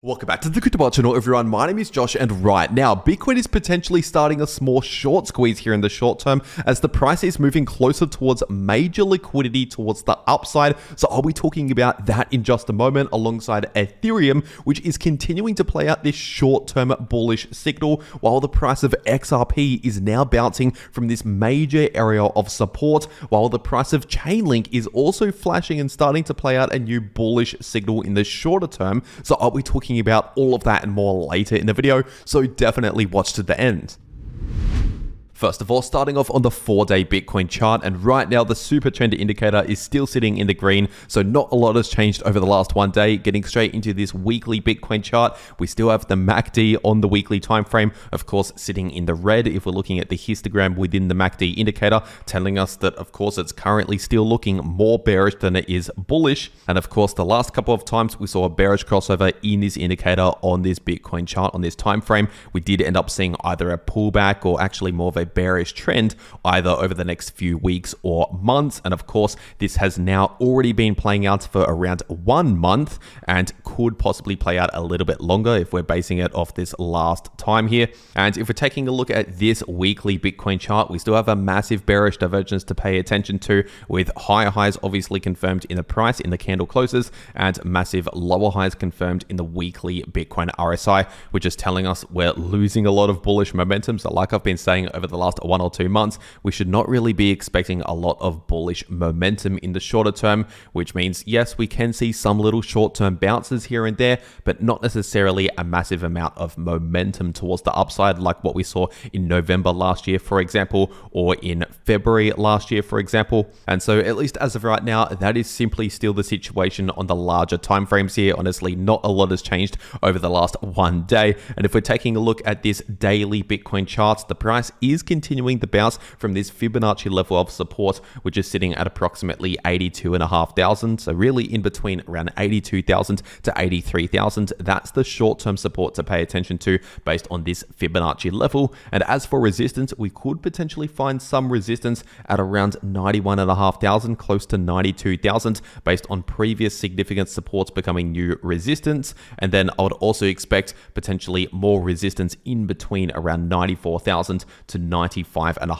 Welcome back to the cryptowrld channel, everyone. My name is Josh, and right now, Bitcoin is potentially starting a small short squeeze here in the short term as the price is moving closer towards major liquidity towards the upside. So I'll be talking about that in just a moment alongside Ethereum, which is continuing to play out this short-term bullish signal while the price of XRP is now bouncing from this major area of support, while the price of Chainlink is also flashing and starting to play out a new bullish signal in the shorter term. So I'll be talking about all of that and more later in the video, so definitely watch to the end. First of all, starting off on the 4-day Bitcoin chart, and right now the super trend indicator is still sitting in the green, so not a lot has changed over the last 1 day. Getting straight into this weekly Bitcoin chart, we still have the MACD on the weekly time frame, of course, sitting in the red if we're looking at the histogram within the MACD indicator, telling us that, of course, it's currently still looking more bearish than it is bullish. And of course, the last couple of times we saw a bearish crossover in this indicator on this Bitcoin chart on this time frame, we did end up seeing either a pullback or actually more of a bearish trend either over the next few weeks or months. And of course, this has now already been playing out for around 1 month and could possibly play out a little bit longer if we're basing it off this last time here. And if we're taking a look at this weekly Bitcoin chart, we still have a massive bearish divergence to pay attention to, with higher highs obviously confirmed in the price in the candle closes and massive lower highs confirmed in the weekly Bitcoin RSI, which is telling us we're losing a lot of bullish momentum. So like I've been saying over the last 1 or 2 months, we should not really be expecting a lot of bullish momentum in the shorter term, which means yes, we can see some little short-term bounces here and there, but not necessarily a massive amount of momentum towards the upside like what we saw in November last year, for example, or in February last year, for example. And so at least as of right now, that is simply still the situation on the larger timeframes here. Honestly, not a lot has changed over the last 1 day. And if we're taking a look at this daily Bitcoin charts, the price is continuing the bounce from this Fibonacci level of support, which is sitting at approximately 82,500. So really in between around 82,000 to 83,000. That's the short-term support to pay attention to based on this Fibonacci level. And as for resistance, we could potentially find some resistance at around 91,500, close to 92,000 based on previous significant supports becoming new resistance. And then I would also expect potentially more resistance in between around 94,000 to 95,500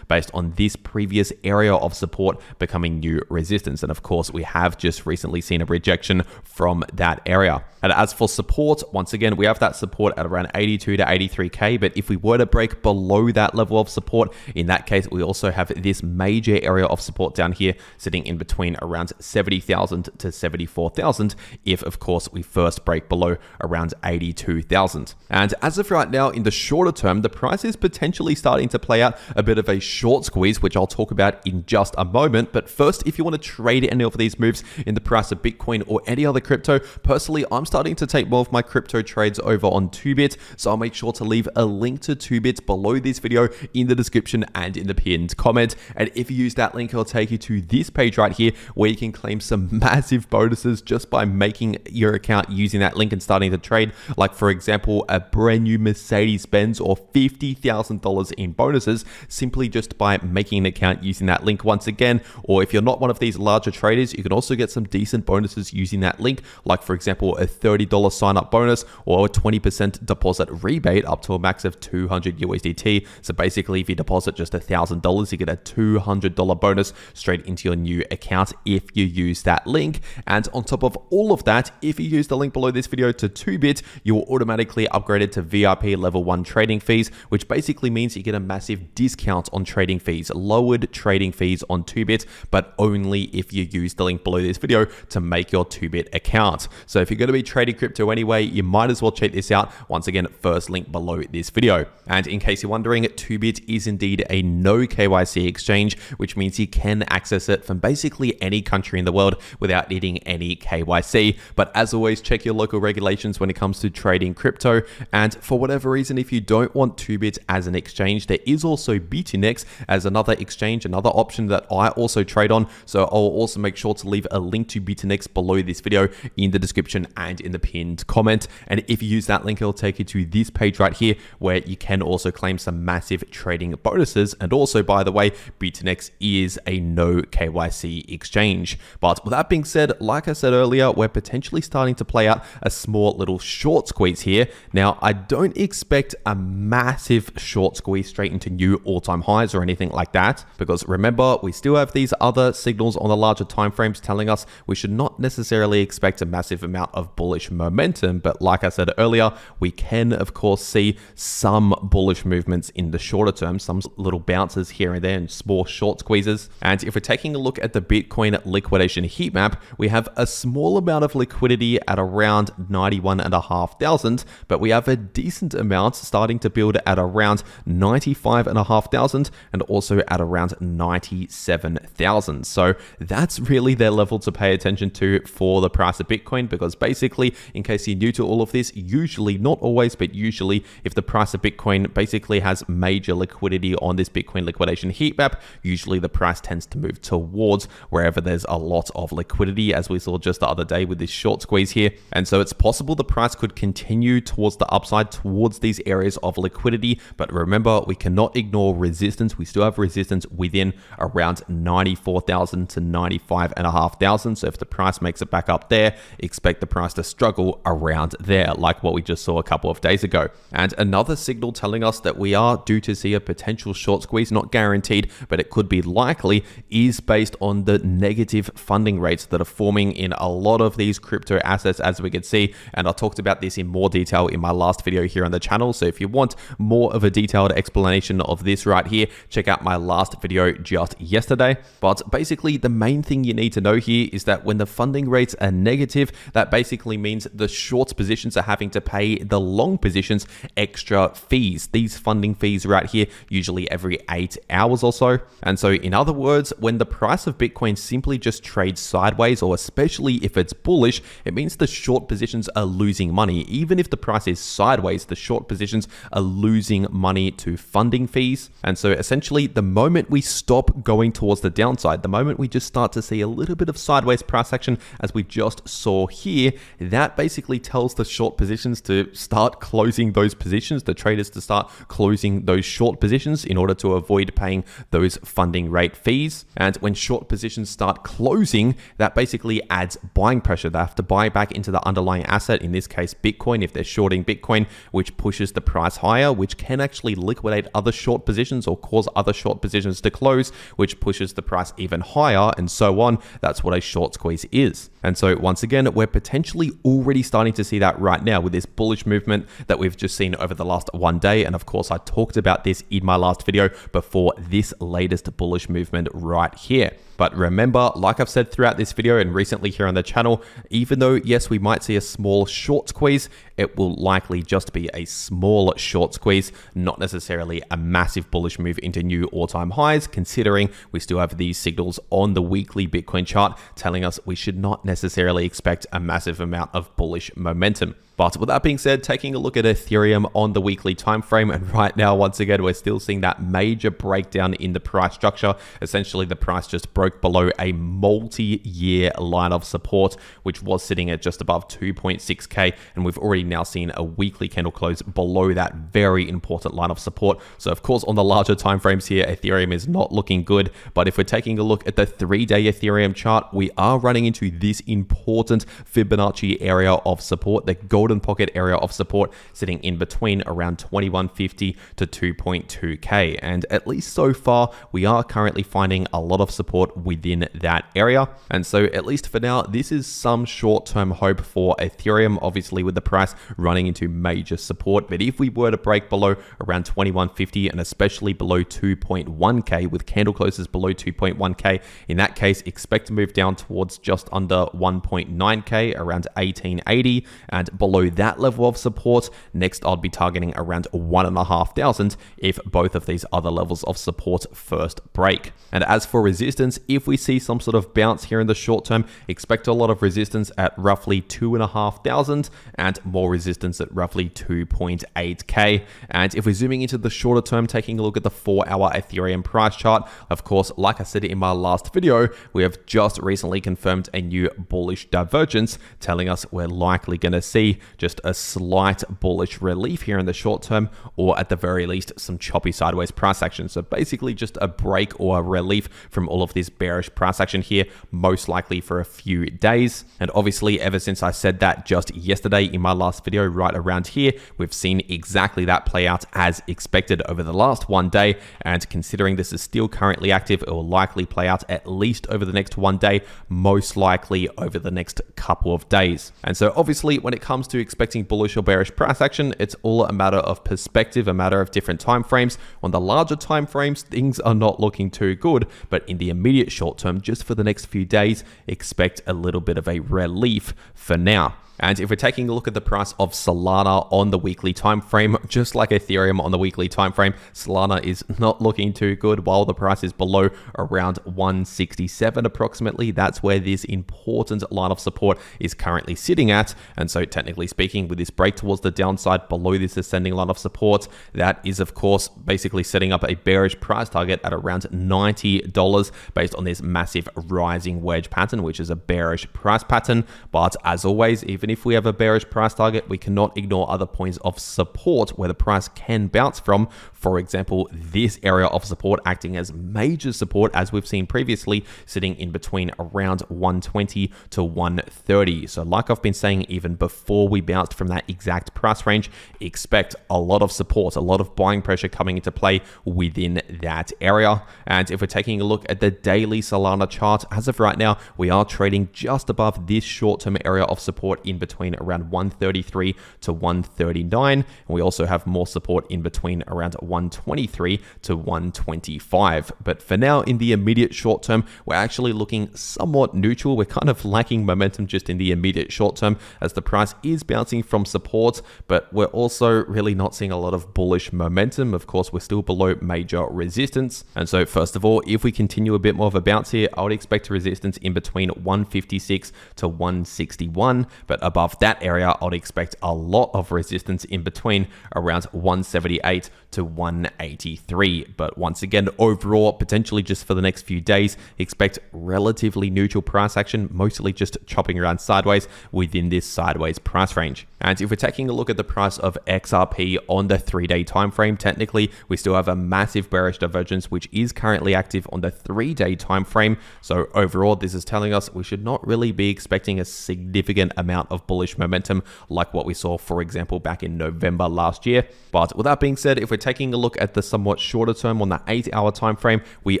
based on this previous area of support becoming new resistance. And of course, we have just recently seen a rejection from that area. And as for support, once again, we have that support at around 82 to 83K. But if we were to break below that level of support, in that case, we also have this major area of support down here sitting in between around 70,000 to 74,000. If, of course, we first break below around 82,000. And as of right now, in the shorter term, the price is potentially starting to play out a bit of a short squeeze, which I'll talk about in just a moment. But first, if you want to trade any of these moves in the price of Bitcoin or any other crypto, personally, I'm starting to take more of my crypto trades over on 2bit. So I'll make sure to leave a link to 2bit below this video in the description and in the pinned comment. And if you use that link, it'll take you to this page right here where you can claim some massive bonuses just by making your account using that link and starting to trade. Like, for example, a brand new Mercedes-Benz or $50,000 in bonuses simply just by making an account using that link once again. Or if you're not one of these larger traders, you can also get some decent bonuses using that link, like for example a $30 sign up bonus or a 20% deposit rebate up to a max of 200 USDT. So basically, if you deposit just $1,000, you get a $200 bonus straight into your new account if you use that link. And on top of all of that, if you use the link below this video to 2bit, you will automatically upgrade it to VIP level 1 trading fees, which basically means you get a massive discount on trading fees, lowered trading fees on 2bit, but only if you use the link below this video to make your 2bit account. So if you're going to be trading crypto anyway, you might as well check this out. Once again, first link below this video. And in case you're wondering, 2bit is indeed a no KYC exchange, which means you can access it from basically any country in the world without needing any KYC. But as always, check your local regulations when it comes to trading crypto. And for whatever reason, if you don't want 2bit as an exchange, exchange. There is also BTNX as another exchange, another option that I also trade on. So I'll also make sure to leave a link to BTNX below this video in the description and in the pinned comment. And if you use that link, it'll take you to this page right here where you can also claim some massive trading bonuses. And also, by the way, BTNX is a no KYC exchange. But with that being said, like I said earlier, we're potentially starting to play out a small little short squeeze here. Now, I don't expect a massive short squeeze straight into new all-time highs or anything like that, because remember, we still have these other signals on the larger time frames telling us we should not necessarily expect a massive amount of bullish momentum. But like I said earlier, we can of course see some bullish movements in the shorter term, some little bounces here and there and small short squeezes. And if we're taking a look at the Bitcoin liquidation heat map, we have a small amount of liquidity at around 91,500, but we have a decent amount starting to build at around 95,500 and also at around 97,000. So that's really their level to pay attention to for the price of Bitcoin, because basically, in case you're new to all of this, usually, not always, but usually, if the price of Bitcoin basically has major liquidity on this Bitcoin liquidation heat map, usually the price tends to move towards wherever there's a lot of liquidity, as we saw just the other day with this short squeeze here. And so it's possible the price could continue towards the upside, towards these areas of liquidity. But remember, we cannot ignore resistance. We still have resistance within around 94,000 to 95,500. So if the price makes it back up there, expect the price to struggle around there, like what we just saw a couple of days ago. And another signal telling us that we are due to see a potential short squeeze, not guaranteed, but it could be likely, is based on the negative funding rates that are forming in a lot of these crypto assets, as we can see. And I talked about this in more detail in my last video here on the channel. So if you want more of a detailed explanation of this right here, check out my last video just yesterday. But basically, the main thing you need to know here is that when the funding rates are negative, that basically means the short positions are having to pay the long positions extra fees. These funding fees right here, usually every 8 hours or so. And so in other words, when the price of Bitcoin simply just trades sideways, or especially if it's bullish, it means the short positions are losing money. Even if the price is sideways, the short positions are losing money to funding fees. And so essentially, the moment we stop going towards the downside, the moment we just start to see a little bit of sideways price action, as we just saw here, that basically tells the short positions to start closing those positions, the traders to start closing those short positions in order to avoid paying those funding rate fees. And when short positions start closing, that basically adds buying pressure. They have to buy back into the underlying asset, in this case Bitcoin, if they're shorting Bitcoin, which pushes the price higher, which can actually liquidate other short positions or cause other short positions to close, which pushes the price even higher, and so on. That's what a short squeeze is. And so once again, we're potentially already starting to see that right now with this bullish movement that we've just seen over the last one day. And of course, I talked about this in my last video before this latest bullish movement right here. But remember, like I've said throughout this video and recently here on the channel, even though, yes, we might see a small short squeeze, it will likely just be a small short squeeze, not necessarily a massive bullish move into new all-time highs, considering we still have these signals on the weekly Bitcoin chart telling us we should not necessarily expect a massive amount of bullish momentum. But with that being said, taking a look at Ethereum on the weekly time frame, and right now, once again, we're still seeing that major breakdown in the price structure. Essentially, the price just broke below a multi-year line of support, which was sitting at just above 2.6K, and we've already now seen a weekly candle close below that very important line of support. So of course, on the larger time frames here, Ethereum is not looking good. But if we're taking a look at the 3-day Ethereum chart, we are running into this important Fibonacci area of support, the golden pocket area of support, sitting in between around 2150 to 2.2K. And at least so far, we are currently finding a lot of support within that area. And so at least for now, this is some short-term hope for Ethereum, obviously with the price running into major support. But if we were to break below around 2150 and especially below 2.1K, with candle closes below 2.1K, in that case, expect to move down towards just under 1.9K, around 1880, and below that level of support, next I'd be targeting around 1,500 if both of these other levels of support first break. And as for resistance, if we see some sort of bounce here in the short term, expect a lot of resistance at roughly 2,500 and more resistance at roughly 2.8k. And if we're zooming into the shorter term, taking a look at the 4-hour Ethereum price chart, of course, like I said in my last video, we have just recently confirmed a new bullish divergence, telling us we're likely going to see just a slight bullish relief here in the short term, or at the very least some choppy sideways price action. So basically just a break or a relief from all of this bearish price action here, most likely for a few days. And obviously, ever since I said that just yesterday in my last video right around here, we've seen exactly that play out as expected over the last one day. And considering this is still currently active, it will likely play out at least over the next one day, most likely over the next couple of days. And so obviously, when it comes to expecting bullish or bearish price action, it's all a matter of perspective, a matter of different time frames. On the larger time frames, things are not looking too good, but in the immediate short term, just for the next few days, expect a little bit of a relief for now. And if we're taking a look at the price of Solana on the weekly time frame, just like Ethereum on the weekly time frame, Solana is not looking too good. While the price is below around 167 approximately, that's where this important line of support is currently sitting at. And so technically speaking, with this break towards the downside below this ascending line of support, that is of course basically setting up a bearish price target at around $90 based on this massive rising wedge pattern, which is a bearish price pattern. But as always, even if we have a bearish price target, we cannot ignore other points of support where the price can bounce from. For example, this area of support acting as major support, as we've seen previously, sitting in between around 120 to 130. So like I've been saying, even before we bounced from that exact price range, expect a lot of support, a lot of buying pressure coming into play within that area. And if we're taking a look at the daily Solana chart, as of right now, we are trading just above this short-term area of support in between around 133 to 139. And we also have more support in between around 123 to 125. But for now, in the immediate short term, we're actually looking somewhat neutral. We're kind of lacking momentum just in the immediate short term as the price is bouncing from support, but we're also really not seeing a lot of bullish momentum. Of course, we're still below major resistance. And so first of all, if we continue a bit more of a bounce here, I would expect resistance in between 156 to 161. But above that area, I would expect a lot of resistance in between around 178 to 183. But once again, overall, potentially just for the next few days, expect relatively neutral price action, mostly just chopping around sideways within this sideways price range. And if we're taking a look at the price of XRP on the 3-day time frame, technically we still have a massive bearish divergence, which is currently active on the 3-day time frame. So overall, this is telling us we should not really be expecting a significant amount of bullish momentum like what we saw, for example, back in November last year. But with that being said, if we're taking a look at the somewhat shorter term on the 8-hour time frame, we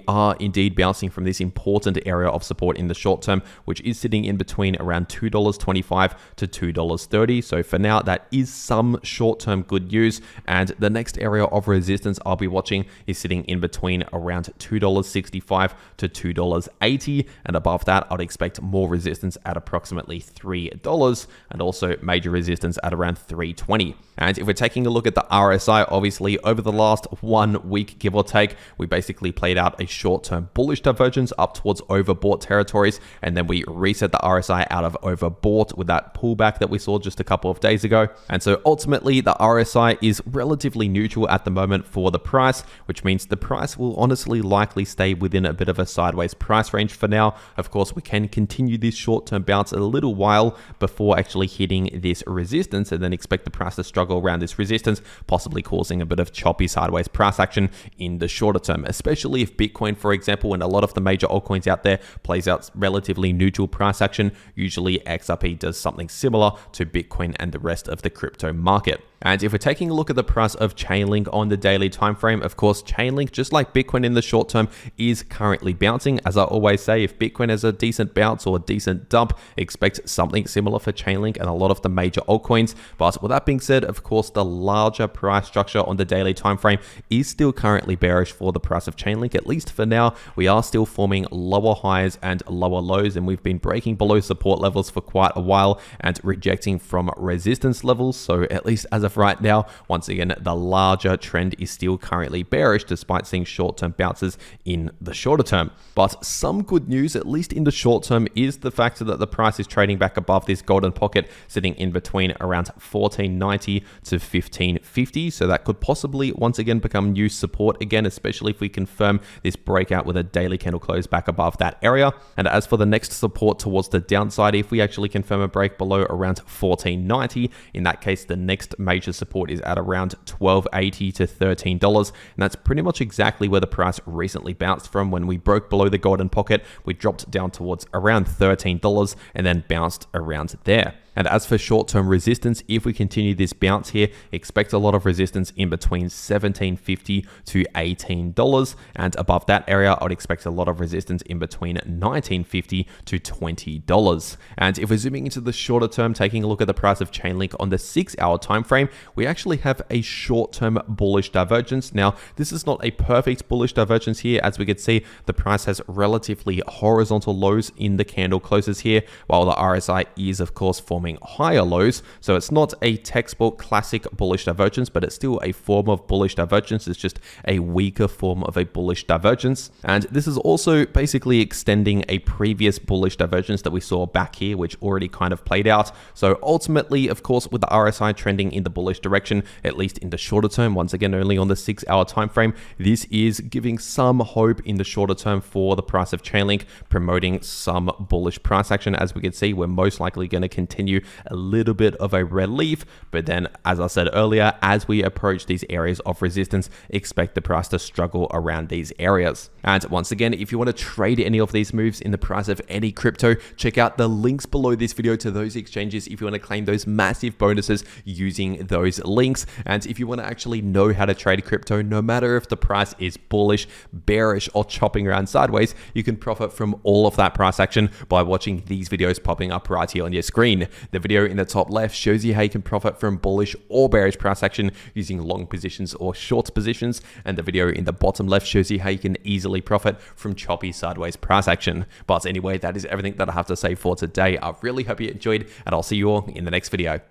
are indeed bouncing from this important area of support in the short term, which is sitting in between around $2.25 to $2.30. So for now, that is some short-term good news. And the next area of resistance I'll be watching is sitting in between around $2.65 to $2.80. And above that, I'd expect more resistance at approximately $3 and also major resistance at around $3.20. And if we're taking a look at the RSI, obviously over the last 1 week, give or take, we basically played out a short-term bullish divergence up towards overbought territories. And then we reset the RSI out of overbought with that pullback that we saw just a couple of days ago. And so ultimately the RSI is relatively neutral at the moment for the price, which means the price will honestly likely stay within a bit of a sideways price range for now. Of course, we can continue this short-term bounce a little while before actually hitting this resistance, and then expect the price to struggle around this resistance, possibly causing a bit of choppy sideways price action in the shorter term, especially if Bitcoin, for example, and a lot of the major altcoins out there plays out relatively neutral price action. Usually XRP does something similar to Bitcoin and the rest of the crypto market. And if we're taking a look at the price of Chainlink on the daily time frame, of course, Chainlink, just like Bitcoin in the short term, is currently bouncing. As I always say, if Bitcoin has a decent bounce or a decent dump, expect something similar for Chainlink and a lot of the major altcoins. But with that being said, of course, the larger price structure on the daily time frame is still currently bearish for the price of Chainlink. At least for now, we are still forming lower highs and lower lows, and we've been breaking below support levels for quite a while and rejecting from resistance levels. So at least as of right now, once again, the larger trend is still currently bearish despite seeing short-term bounces in the shorter term. But some good news, at least in the short term, is the fact that the price is trading back above this golden pocket, sitting in between around 1490 to 1550. So that could possibly once again become new support again, especially if we confirm this breakout with a daily candle close back above that area. And as for the next support towards the downside, if we actually confirm a break below around 1490, in that case, the next major support is at around $12.80 to $13. And that's pretty much exactly where the price recently bounced from. When we broke below the golden pocket, we dropped down towards around $13 and then bounced around there. And as for short-term resistance, if we continue this bounce here, expect a lot of resistance in between $17.50 to $18. And above that area, I would expect a lot of resistance in between $19.50 to $20. And if we're zooming into the shorter term, taking a look at the price of Chainlink on the 6-hour time frame, we actually have a short-term bullish divergence. Now, this is not a perfect bullish divergence here. As we can see, the price has relatively horizontal lows in the candle closes here, while the RSI is, of course, forming higher lows. So it's not a textbook classic bullish divergence, but it's still a form of bullish divergence. It's just a weaker form of a bullish divergence. And this is also basically extending a previous bullish divergence that we saw back here, which already kind of played out. So ultimately, of course, with the RSI trending in the bullish direction, at least in the shorter term, once again, only on the 6-hour time frame, this is giving some hope in the shorter term for the price of Chainlink, promoting some bullish price action. As we can see, we're most likely going to continue a little bit of a relief, but then, as I said earlier, as we approach these areas of resistance, expect the price to struggle around these areas. And once again, if you want to trade any of these moves in the price of any crypto, check out the links below this video to those exchanges if you want to claim those massive bonuses using those links. And if you want to actually know how to trade crypto, no matter if the price is bullish, bearish, or chopping around sideways, you can profit from all of that price action by watching these videos popping up right here on your screen. The video in the top left shows you how you can profit from bullish or bearish price action using long positions or short positions, and the video in the bottom left shows you how you can easily profit from choppy sideways price action. But anyway, that is everything that I have to say for today. I really hope you enjoyed, and I'll see you all in the next video.